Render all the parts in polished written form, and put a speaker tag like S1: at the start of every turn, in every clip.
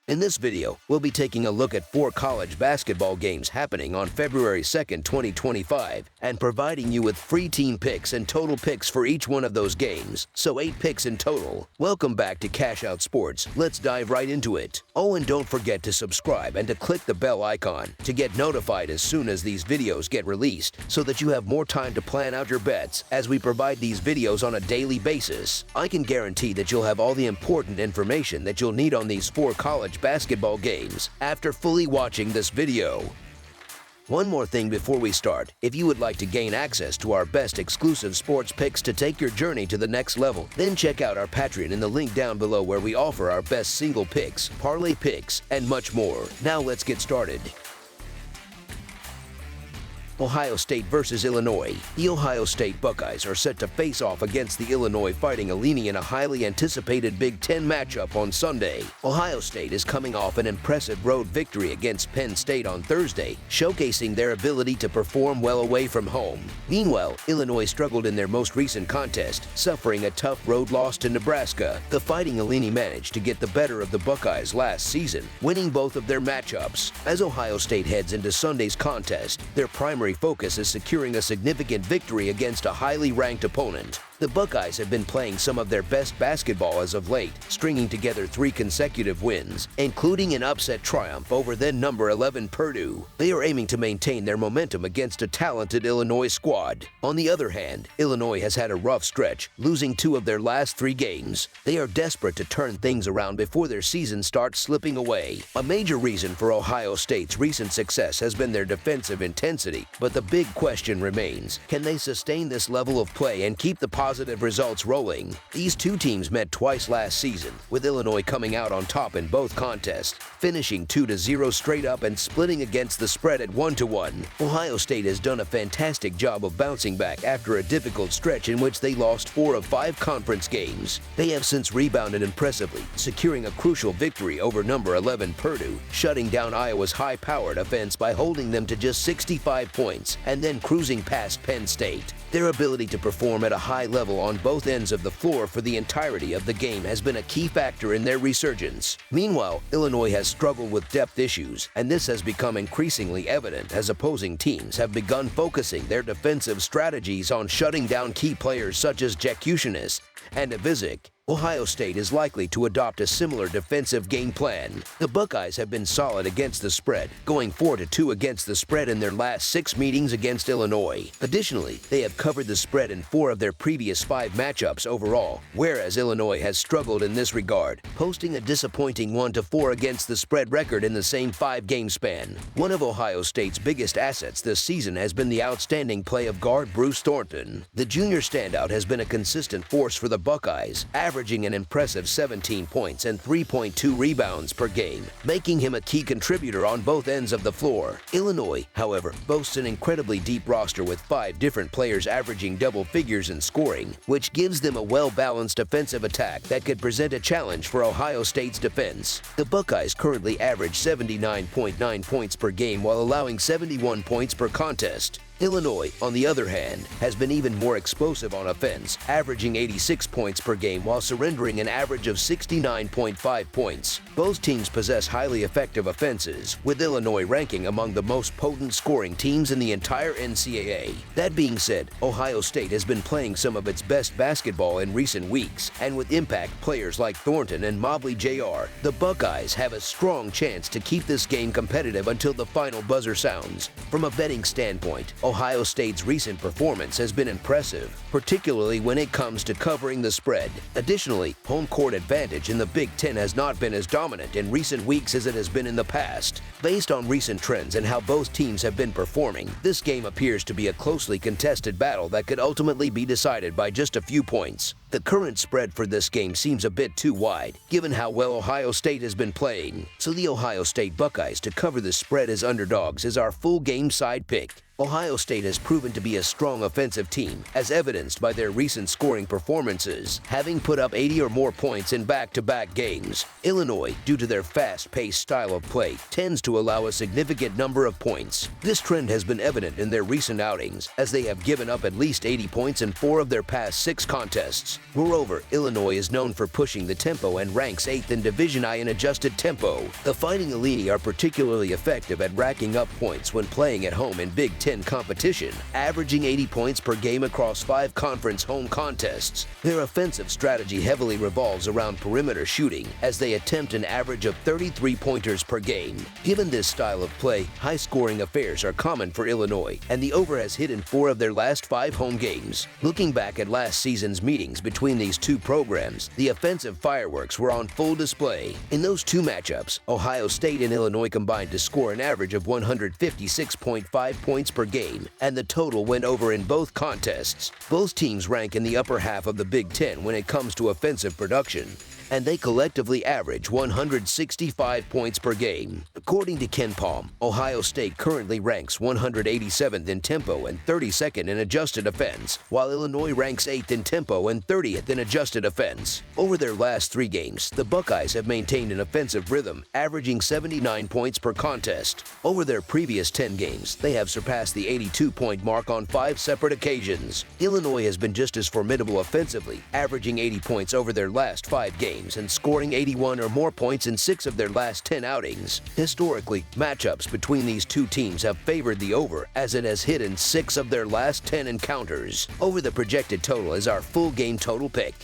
S1: In this video, we'll be taking a look at 4 college basketball games happening on February 2nd, 2025, and providing you with free team picks and total picks for each one of those games, so 8 picks in total. Welcome back to Cash Out Sports. Let's dive right into it. Oh, and don't forget to subscribe and to click the bell icon to get notified as soon as these videos get released, so that you have more time to plan out your bets as we provide these videos on a daily basis. I can guarantee that you'll have all the important information that you'll need on these 4 college basketball games after fully watching this video. One more thing before we start. If you would like to gain access to our best exclusive sports picks to take your journey to the next level, then check out our Patreon in the link down below, where we offer our best single picks, parlay picks, and much more. Now let's get started. Ohio State versus Illinois. The Ohio State Buckeyes are set to face off against the Illinois Fighting Illini in a highly anticipated Big Ten matchup on Sunday. Ohio State is coming off an impressive road victory against Penn State on Thursday, showcasing their ability to perform well away from home. Meanwhile, Illinois struggled in their most recent contest, suffering a tough road loss to Nebraska. The Fighting Illini managed to get the better of the Buckeyes last season, winning both of their matchups. As Ohio State heads into Sunday's contest, their primary focus is securing a significant victory against a highly ranked opponent. The Buckeyes have been playing some of their best basketball as of late, stringing together 3 consecutive wins, including an upset triumph over then number 11 Purdue. They are aiming to maintain their momentum against a talented Illinois squad. On the other hand, Illinois has had a rough stretch, losing 2 of their last 3 games. They are desperate to turn things around before their season starts slipping away. A major reason for Ohio State's recent success has been their defensive intensity, but the big question remains: can they sustain this level of play and keep the positive results rolling? These 2 teams met twice last season, with Illinois coming out on top in both contests, finishing 2-0 straight up and splitting against the spread at 1-1. Ohio State has done a fantastic job of bouncing back after a difficult stretch in which they lost 4 of 5 conference games. They have since rebounded impressively, securing a crucial victory over number 11 Purdue, shutting down Iowa's high-powered offense by holding them to just 65 points and then cruising past Penn State. Their ability to perform at a high level on both ends of the floor for the entirety of the game has been a key factor in their resurgence. Meanwhile, Illinois has struggled with depth issues, and this has become increasingly evident as opposing teams have begun focusing their defensive strategies on shutting down key players such as Jekušenis and Ivizic. Ohio State is likely to adopt a similar defensive game plan. The Buckeyes have been solid against the spread, going 4-2 against the spread in their last 6 meetings against Illinois. Additionally, they have covered the spread in 4 of their previous 5 matchups overall, whereas Illinois has struggled in this regard, posting a disappointing 1-4 against the spread record in the same 5-game span. One of Ohio State's biggest assets this season has been the outstanding play of guard Bruce Thornton. The junior standout has been a consistent force for the Buckeyes, averaging an impressive 17 points and 3.2 rebounds per game, making him a key contributor on both ends of the floor. Illinois, however, boasts an incredibly deep roster with 5 different players averaging double figures in scoring, which gives them a well-balanced offensive attack that could present a challenge for Ohio State's defense. The Buckeyes currently average 79.9 points per game while allowing 71 points per contest. Illinois, on the other hand, has been even more explosive on offense, averaging 86 points per game while surrendering an average of 69.5 points. Both teams possess highly effective offenses, with Illinois ranking among the most potent scoring teams in the entire NCAA. That being said, Ohio State has been playing some of its best basketball in recent weeks, and with impact players like Thornton and Mobley Jr., the Buckeyes have a strong chance to keep this game competitive until the final buzzer sounds. From a betting standpoint, Ohio State's recent performance has been impressive, particularly when it comes to covering the spread. Additionally, home court advantage in the Big Ten has not been as dominant in recent weeks as it has been in the past. Based on recent trends and how both teams have been performing, this game appears to be a closely contested battle that could ultimately be decided by just a few points. The current spread for this game seems a bit too wide, given how well Ohio State has been playing. So the Ohio State Buckeyes to cover the spread as underdogs is our full game side pick. Ohio State has proven to be a strong offensive team, as evidenced by their recent scoring performances, having put up 80 or more points in back-to-back games. Illinois, due to their fast-paced style of play, tends to allow a significant number of points. This trend has been evident in their recent outings, as they have given up at least 80 points in 4 of their past 6 contests. offense. Moreover, Illinois is known for pushing the tempo and ranks 8th in Division I in adjusted tempo. The Fighting Illini are particularly effective at racking up points when playing at home in Big Ten competition, averaging 80 points per game across 5 conference home contests. Their offensive strategy heavily revolves around perimeter shooting, as they attempt an average of 33 pointers per game. Given this style of play, high-scoring affairs are common for Illinois, and the over has hit in 4 of their last 5 home games. Looking back at last season's meetings between these two programs, the offensive fireworks were on full display. In those two matchups, Ohio State and Illinois combined to score an average of 156.5 points per game, and the total went over in both contests. Both teams rank in the upper half of the Big Ten when it comes to offensive production, and they collectively average 165 points per game. According to Ken Palm, Ohio State currently ranks 187th in tempo and 32nd in adjusted offense, while Illinois ranks 8th in tempo and 30th in adjusted offense. Over their last 3 games, the Buckeyes have maintained an offensive rhythm, averaging 79 points per contest. Over their previous 10 games, they have surpassed the 82-point mark on 5 separate occasions. Illinois has been just as formidable offensively, averaging 80 points over their last 5 games and scoring 81 or more points in 6 of their last 10 outings. Historically, matchups between these two teams have favored the over, as it has hit in 6 of their last 10 encounters. Over the projected total is our full game total pick.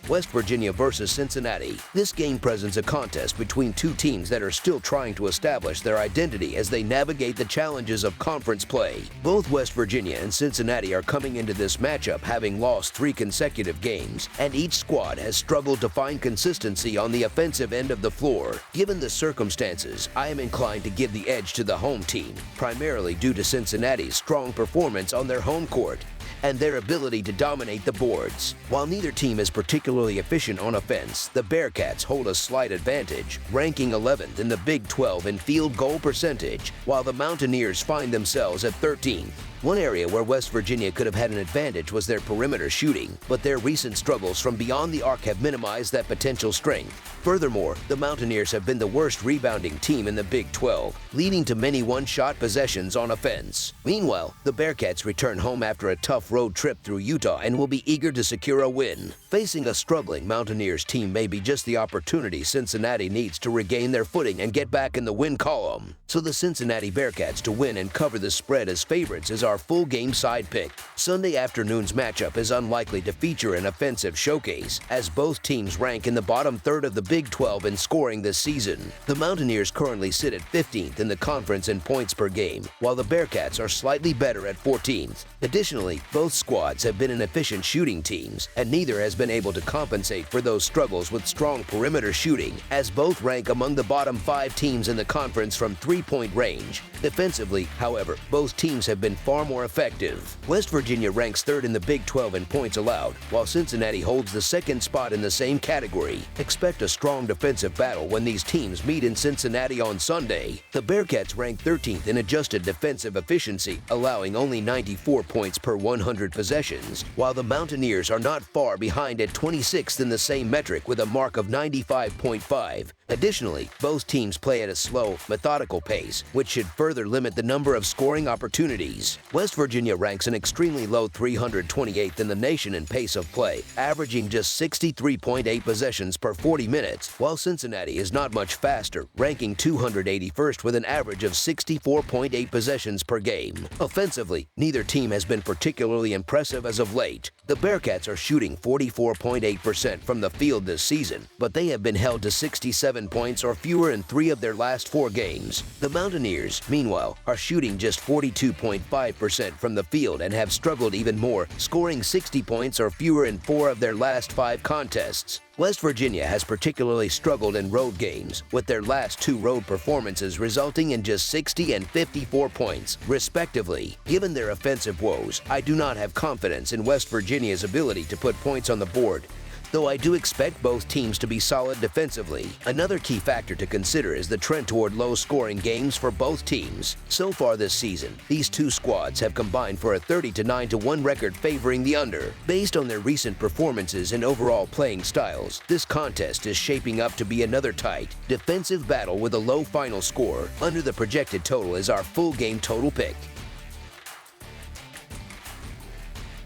S1: West Virginia versus Cincinnati. This game presents a contest between two teams that are still trying to establish their identity as they navigate the challenges of conference play. Both West Virginia and Cincinnati are coming into this matchup having lost 3 consecutive games, and each squad has struggled to find consistency on the offensive end of the floor. Given the circumstances, I am inclined to give the edge to the home team, primarily due to Cincinnati's strong performance on their home court and their ability to dominate the boards. While neither team is particularly efficient on offense, the Bearcats hold a slight advantage, ranking 11th in the Big 12 in field goal percentage, while the Mountaineers find themselves at 13th. One area where West Virginia could have had an advantage was their perimeter shooting, but their recent struggles from beyond the arc have minimized that potential strength. Furthermore, the Mountaineers have been the worst rebounding team in the Big 12, leading to many one-shot possessions on offense. Meanwhile, the Bearcats return home after a tough road trip through Utah and will be eager to secure a win. Facing a struggling Mountaineers team may be just the opportunity Cincinnati needs to regain their footing and get back in the win column. So the Cincinnati Bearcats to win and cover the spread as favorites is our full game side pick. Sunday afternoon's matchup is unlikely to feature an offensive showcase, as both teams rank in the bottom third of the Big 12 in scoring this season. The Mountaineers currently sit at 15th in the conference in points per game, while the Bearcats are slightly better at 14th. Additionally, both squads have been inefficient shooting teams, and neither has been able to compensate for those struggles with strong perimeter shooting, as both rank among the bottom 5 teams in the conference from 3-point range. Defensively, however, both teams have been far more effective. West Virginia ranks 3rd in the Big 12 in points allowed, while Cincinnati holds the 2nd spot in the same category. Expect a strong defensive battle when these teams meet in Cincinnati on Sunday. The Bearcats rank 13th in adjusted defensive efficiency, allowing only 94 points per 100 possessions, while the Mountaineers are not far behind at 26th in the same metric with a mark of 95.5. Additionally, both teams play at a slow, methodical pace, which should further limit the number of scoring opportunities. West Virginia ranks an extremely low 328th in the nation in pace of play, averaging just 63.8 possessions per 40 minutes, while Cincinnati is not much faster, ranking 281st with an average of 64.8 possessions per game. Offensively, neither team has been particularly impressive as of late. The Bearcats are shooting 44.8% from the field this season, but they have been held to 67 points or fewer in 3 of their last 4 games. The Mountaineers, meanwhile, are shooting just 42.5% from the field and have struggled even more, scoring 60 points or fewer in 4 of their last 5 contests. West Virginia has particularly struggled in road games, with their last 2 road performances resulting in just 60 and 54 points, respectively. Given their offensive woes, I do not have confidence in West Virginia's ability to put points on the board, though I do expect both teams to be solid defensively. Another key factor to consider is the trend toward low-scoring games for both teams. So far this season, these two squads have combined for a 30-9-1 record favoring the under. Based on their recent performances and overall playing styles, this contest is shaping up to be another tight, defensive battle with a low final score. Under the projected total is our full game total pick.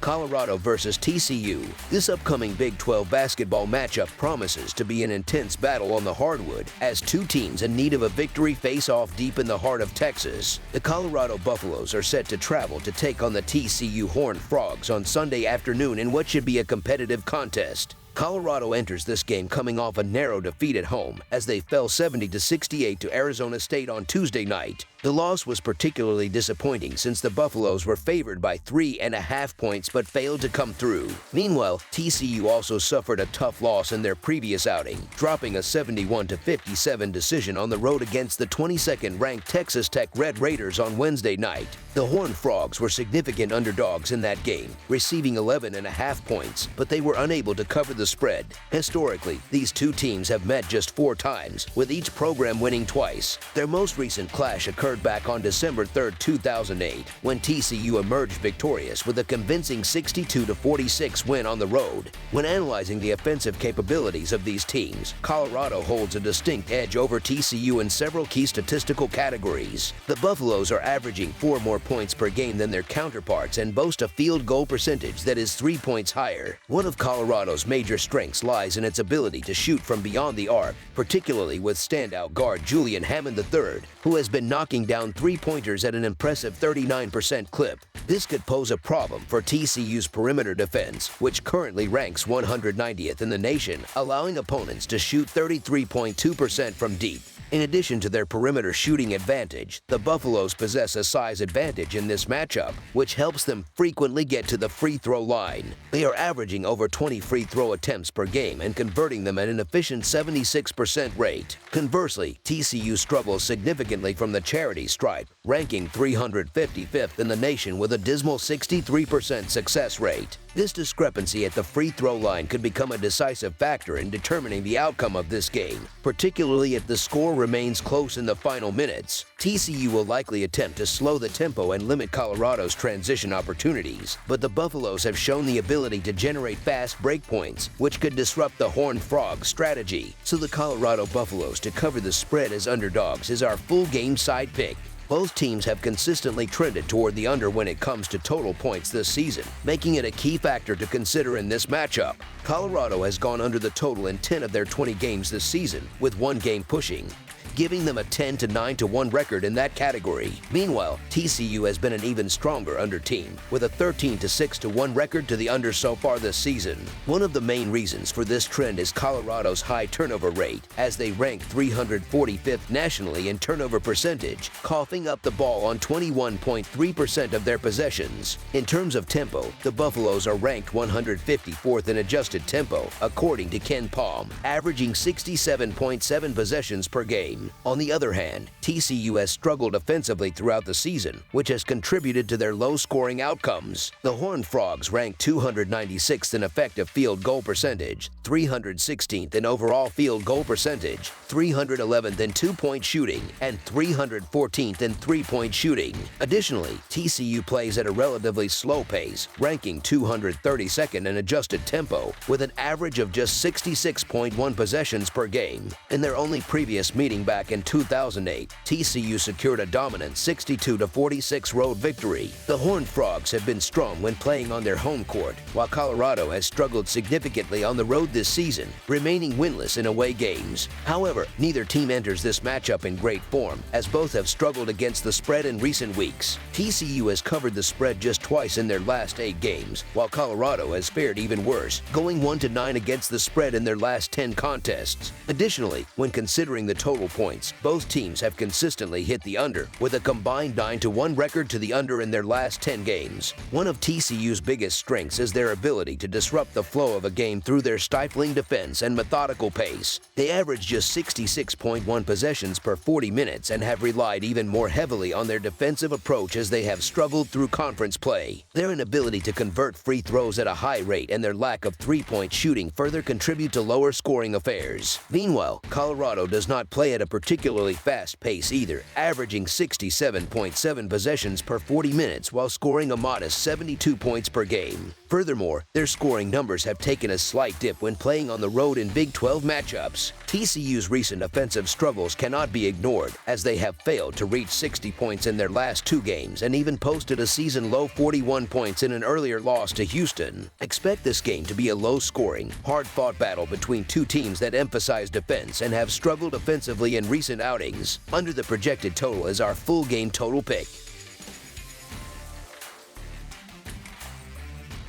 S1: Colorado versus TCU. This upcoming Big 12 basketball matchup promises to be an intense battle on the hardwood as two teams in need of a victory face off deep in the heart of Texas. The Colorado Buffaloes are set to travel to take on the TCU Horned Frogs on Sunday afternoon in what should be a competitive contest. Colorado enters this game coming off a narrow defeat at home as they fell 70-68 to Arizona State on Tuesday night. The loss was particularly disappointing since the Buffaloes were favored by 3.5 points but failed to come through. Meanwhile, TCU also suffered a tough loss in their previous outing, dropping a 71-57 decision on the road against the 22nd-ranked Texas Tech Red Raiders on Wednesday night. The Horned Frogs were significant underdogs in that game, receiving 11.5 points, but they were unable to cover the spread. Historically, these two teams have met just 4 times, with each program winning twice. Their most recent clash occurred back on December 3, 2008, when TCU emerged victorious with a convincing 62-46 win on the road. When analyzing the offensive capabilities of these teams, Colorado holds a distinct edge over TCU in several key statistical categories. The Buffaloes are averaging 4 more points per game than their counterparts and boast a field goal percentage that is 3 points higher. One of Colorado's major strengths lies in its ability to shoot from beyond the arc, particularly with standout guard Julian Hammond III, who has been knocking down 3-pointers at an impressive 39% clip. This could pose a problem for TCU's perimeter defense, which currently ranks 190th in the nation, allowing opponents to shoot 33.2% from deep. In addition to their perimeter shooting advantage, the Buffaloes possess a size advantage in this matchup, which helps them frequently get to the free throw line. They are averaging over 20 free throw attempts per game and converting them at an efficient 76% rate. Conversely, TCU struggles significantly from the charity stripe, ranking 355th in the nation with a dismal 63% success rate. This discrepancy at the free throw line could become a decisive factor in determining the outcome of this game, particularly if the score remains close in the final minutes. TCU will likely attempt to slow the tempo and limit Colorado's transition opportunities, but the Buffaloes have shown the ability to generate fast break points, which could disrupt the Horned Frogs' strategy. So the Colorado Buffaloes to cover the spread as underdogs is our full game side pick. Both teams have consistently trended toward the under when it comes to total points this season, making it a key factor to consider in this matchup. Colorado has gone under the total in 10 of their 20 games this season, with one game pushing, giving them a 10-9-1 record in that category. Meanwhile, TCU has been an even stronger under team, with a 13-6-1 record to the under so far this season. One of the main reasons for this trend is Colorado's high turnover rate, as they rank 345th nationally in turnover percentage, coughing up the ball on 21.3% of their possessions. In terms of tempo, the Buffaloes are ranked 154th in adjusted tempo, according to Ken Palm, averaging 67.7 possessions per game. On the other hand, TCU has struggled offensively throughout the season, which has contributed to their low-scoring outcomes. The Horned Frogs rank 296th in effective field goal percentage, 316th in overall field goal percentage, 311th in two-point shooting, and 314th in three-point shooting. Additionally, TCU plays at a relatively slow pace, ranking 232nd in adjusted tempo, with an average of just 66.1 possessions per game. In their only previous meeting back in 2008, TCU secured a dominant 62-46 road victory. The Horned Frogs have been strong when playing on their home court, while Colorado has struggled significantly on the road this season, remaining winless in away games. However, neither team enters this matchup in great form, as both have struggled against the spread in recent weeks. TCU has covered the spread just twice in their last 8 games, while Colorado has fared even worse, going 1-9 against the spread in their last 10 contests. Additionally, when considering the total points, both teams have consistently hit the under, with a combined 9-1 record to the under in their last 10 games. One of TCU's biggest strengths is their ability to disrupt the flow of a game through their stifling defense and methodical pace. They average just 66.1 possessions per 40 minutes and have relied even more heavily on their defensive approach as they have struggled through conference play. Their inability to convert free throws at a high rate and their lack of three-point shooting further contribute to lower scoring affairs. Meanwhile, Colorado does not play at a particularly fast pace either, averaging 67.7 possessions per 40 minutes while scoring a modest 72 points per game. Furthermore, their scoring numbers have taken a slight dip when playing on the road in Big 12 matchups. TCU's recent offensive struggles cannot be ignored, as they have failed to reach 60 points in their last 2 games and even posted a season-low 41 points in an earlier loss to Houston. Expect this game to be a low-scoring, hard-fought battle between two teams that emphasize defense and have struggled offensively in recent outings. Under the projected total is our full game total pick.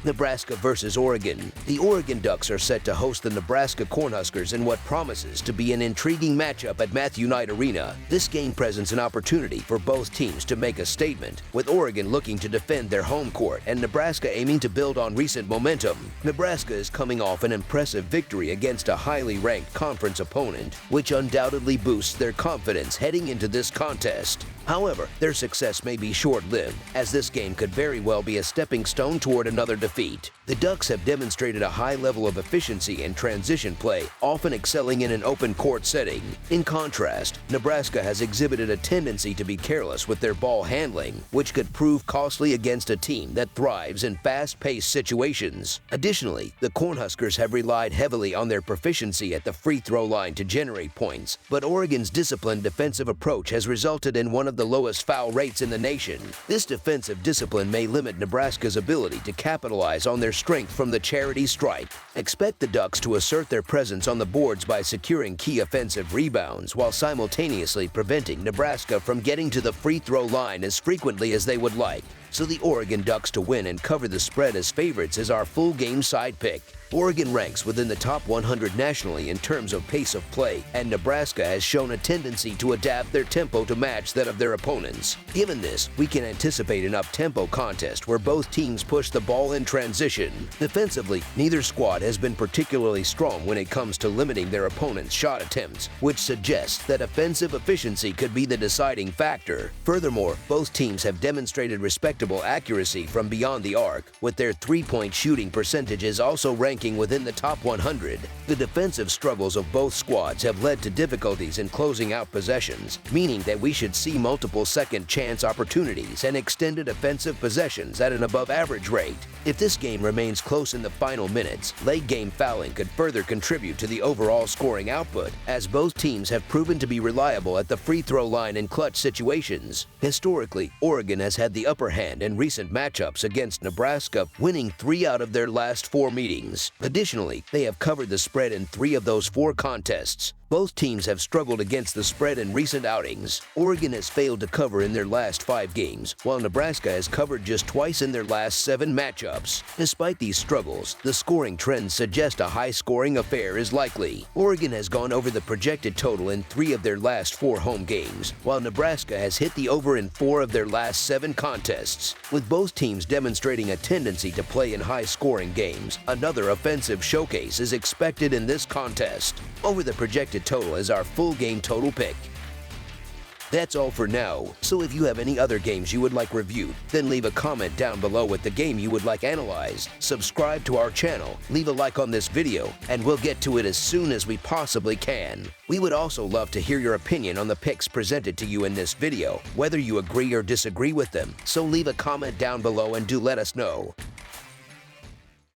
S1: Nebraska versus Oregon. The Oregon Ducks are set to host the Nebraska Cornhuskers in what promises to be an intriguing matchup at Matthew Knight Arena. This game presents an opportunity for both teams to make a statement, with Oregon looking to defend their home court and Nebraska aiming to build on recent momentum. Nebraska is coming off an impressive victory against a highly ranked conference opponent, which undoubtedly boosts their confidence heading into this contest. However, their success may be short-lived, as this game could very well be a stepping stone toward another defeat. The Ducks have demonstrated a high level of efficiency in transition play, often excelling in an open court setting. In contrast, Nebraska has exhibited a tendency to be careless with their ball handling, which could prove costly against a team that thrives in fast-paced situations. Additionally, the Cornhuskers have relied heavily on their proficiency at the free throw line to generate points, but Oregon's disciplined defensive approach has resulted in one of the lowest foul rates in the nation. This defensive discipline may limit Nebraska's ability to capitalize on their strength from the charity stripe. Expect the Ducks to assert their presence on the boards by securing key offensive rebounds while simultaneously preventing Nebraska from getting to the free throw line as frequently as they would like. So the Oregon Ducks to win and cover the spread as favorites is our full game side pick. Oregon ranks within the top 100 nationally in terms of pace of play, and Nebraska has shown a tendency to adapt their tempo to match that of their opponents. Given this, we can anticipate an up-tempo contest where both teams push the ball in transition. Defensively, neither squad has been particularly strong when it comes to limiting their opponent's shot attempts, which suggests that offensive efficiency could be the deciding factor. Furthermore, both teams have demonstrated respectable accuracy from beyond the arc, with their three-point shooting percentages also ranking within the top 100. The defensive struggles of both squads have led to difficulties in closing out possessions, meaning that we should see multiple second chance opportunities and extended offensive possessions at an above-average rate. If this game remains close in the final minutes, late-game fouling could further contribute to the overall scoring output, as both teams have proven to be reliable at the free throw line in clutch situations. Historically, Oregon has had the upper hand in recent matchups against Nebraska, winning 3 out of their last 4 meetings. Additionally, they have covered the spread in 3 of those 4 contests. Both teams have struggled against the spread in recent outings. Oregon has failed to cover in their last 5 games, while Nebraska has covered just twice in their last 7 matchups. Despite these struggles, the scoring trends suggest a high-scoring affair is likely. Oregon has gone over the projected total in 3 of their last 4 home games, while Nebraska has hit the over in 4 of their last 7 contests. With both teams demonstrating a tendency to play in high-scoring games, another offensive showcase is expected in this contest. Over the projected total is our full game total pick. That's all for now, so if you have any other games you would like reviewed, then leave a comment down below with the game you would like analyzed. Subscribe to our channel, leave a like on this video, and we'll get to it as soon as we possibly can. We would also love to hear your opinion on the picks presented to you in this video, whether you agree or disagree with them, so leave a comment down below and do let us know.